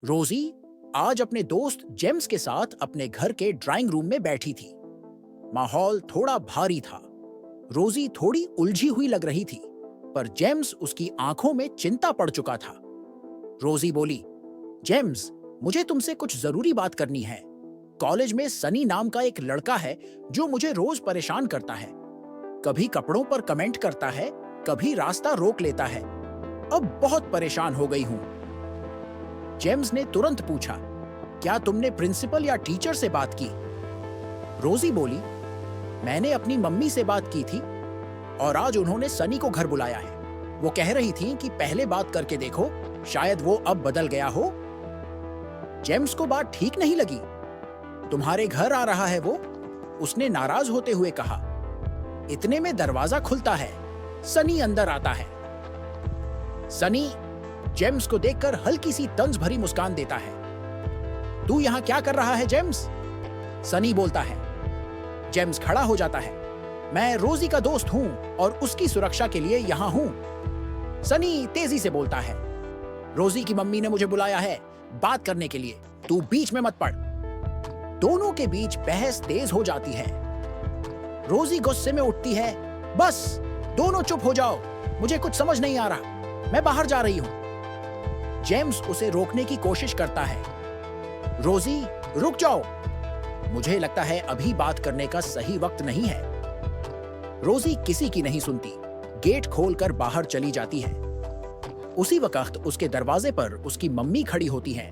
रोजी आज अपने दोस्त जेम्स के साथ अपने घर के ड्राइंग रूम में बैठी थी। माहौल थोड़ा भारी था। रोजी थोड़ी उलझी हुई लग रही थी, पर जेम्स उसकी आंखों में चिंता पड़ चुका था। रोजी बोली, जेम्स, मुझे तुमसे कुछ जरूरी बात करनी है। कॉलेज में सनी नाम का एक लड़का है जो मुझे रोज परेशान करता है। कभी कपड़ों पर कमेंट करता है, कभी रास्ता रोक लेता है। अब बहुत परेशान हो गई हूं। जेम्स ने तुरंत पूछा, क्या तुमने प्रिंसिपल या टीचर से बात की? रोजी बोली, मैंने अपनी मम्मी से बात की थी और आज उन्होंने सनी को घर बुलाया है। वो कह रही थी कि पहले बात करके देखो, शायद वो अब बदल गया हो। जेम्स को बात ठीक नहीं लगी। तुम्हारे घर आ रहा है वो? उसने नाराज होते हुए कहा। इतने में दरवाजा खुलता है। सनी अंदर आता है। सनी जेम्स को देखकर हल्की सी तंज भरी मुस्कान देता है। तू यहां क्या कर रहा है जेम्स? सनी बोलता है। जेम्स खड़ा हो जाता है। मैं रोजी का दोस्त हूं और उसकी सुरक्षा के लिए यहां हूं। सनी तेजी से बोलता है। रोजी की मम्मी ने मुझे बुलाया है बात करने के लिए, तू बीच में मत पड़। दोनों के बीच बहस तेज हो जाती है। रोजी गुस्से में उठती है। बस, दोनों चुप हो जाओ, मुझे कुछ समझ नहीं आ रहा, मैं बाहर जा रही हूं। जेम्स उसे रोकने की कोशिश करता है। रोजी, रुक जाओ, मुझे लगता है अभी बात करने का सही वक्त नहीं है। रोजी किसी की नहीं सुनती, गेट खोलकर बाहर चली जाती है। उसी वक्त उसके दरवाजे पर उसकी मम्मी खड़ी होती है,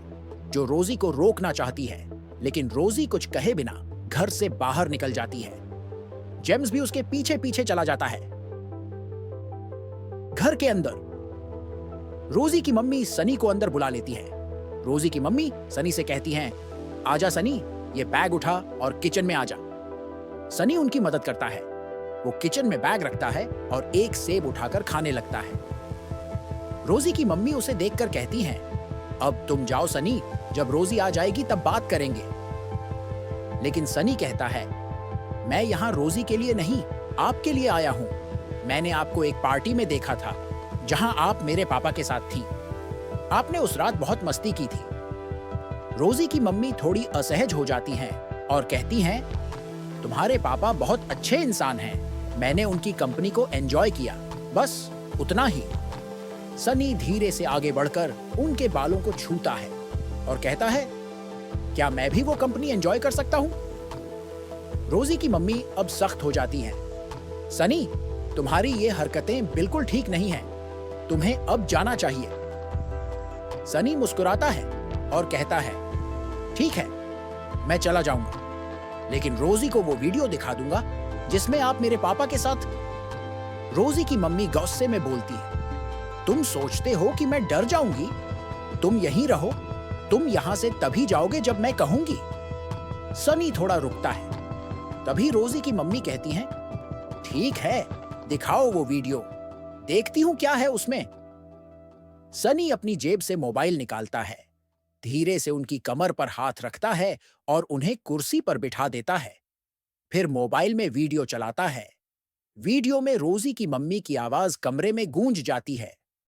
जो रोजी को रोकना चाहती है, लेकिन रोजी कुछ कहे बिना घर से बाहर निकल जाती है। जेम्स भी उसके पीछे पीछे चला जाता है। घर के अंदर रोजी की मम्मी सनी को अंदर बुला लेती है। रोजी की मम्मी सनी से कहती हैं, आजा सनी, ये बैग उठा और किचन में आजा। सनी उनकी मदद करता है। वो किचन में बैग रखता है और एक सेब उठाकर खाने लगता है। रोजी की मम्मी उसे देखकर कहती हैं, अब तुम जाओ सनी, जब रोजी आ जाएगी तब बात करेंगे। लेकिन सनी कहता है, मैं यहाँ रोजी के लिए नहीं, आपके लिए आया हूँ। मैंने आपको एक पार्टी में देखा था जहां आप मेरे पापा के साथ थी। आपने उस रात बहुत मस्ती की थी। रोजी की मम्मी थोड़ी असहज हो जाती हैं और कहती हैं, तुम्हारे पापा बहुत अच्छे इंसान हैं। मैंने उनकी कंपनी को एंजॉय किया, बस उतना ही। सनी धीरे से आगे बढ़कर उनके बालों को छूता है और कहता है, क्या मैं भी वो कंपनी एंजॉय कर सकता हूं? रोजी की मम्मी अब सख्त हो जाती हैं। सनी, तुम्हारी ये हरकतें बिल्कुल ठीक नहीं हैं। तुम्हें अब जाना चाहिए। सनी मुस्कुराता है और कहता है, ठीक है, मैं चला जाऊंगा, लेकिन रोजी को वो वीडियो दिखा दूंगा जिसमें आप मेरे पापा के साथ। रोजी की मम्मी गुस्से में बोलती है, तुम सोचते हो कि मैं डर जाऊंगी? तुम यहीं रहो, तुम यहां से तभी जाओगे जब मैं कहूंगी। सनी थोड़ा रुकता है। तभी रोजी की मम्मी कहती हैं, ठीक है, दिखाओ वो वीडियो, देखती हूं क्या है उसमें। सनी अपनी जेब से मोबाइल निकालता है, धीरे से उनकी कमर पर हाथ रखता है और उन्हें कुर्सी पर बिठा देता है। फिर मोबाइल में वीडियो चलाता है। वीडियो में रोजी की मम्मी की आवाज कमरे में गूंज जाती है।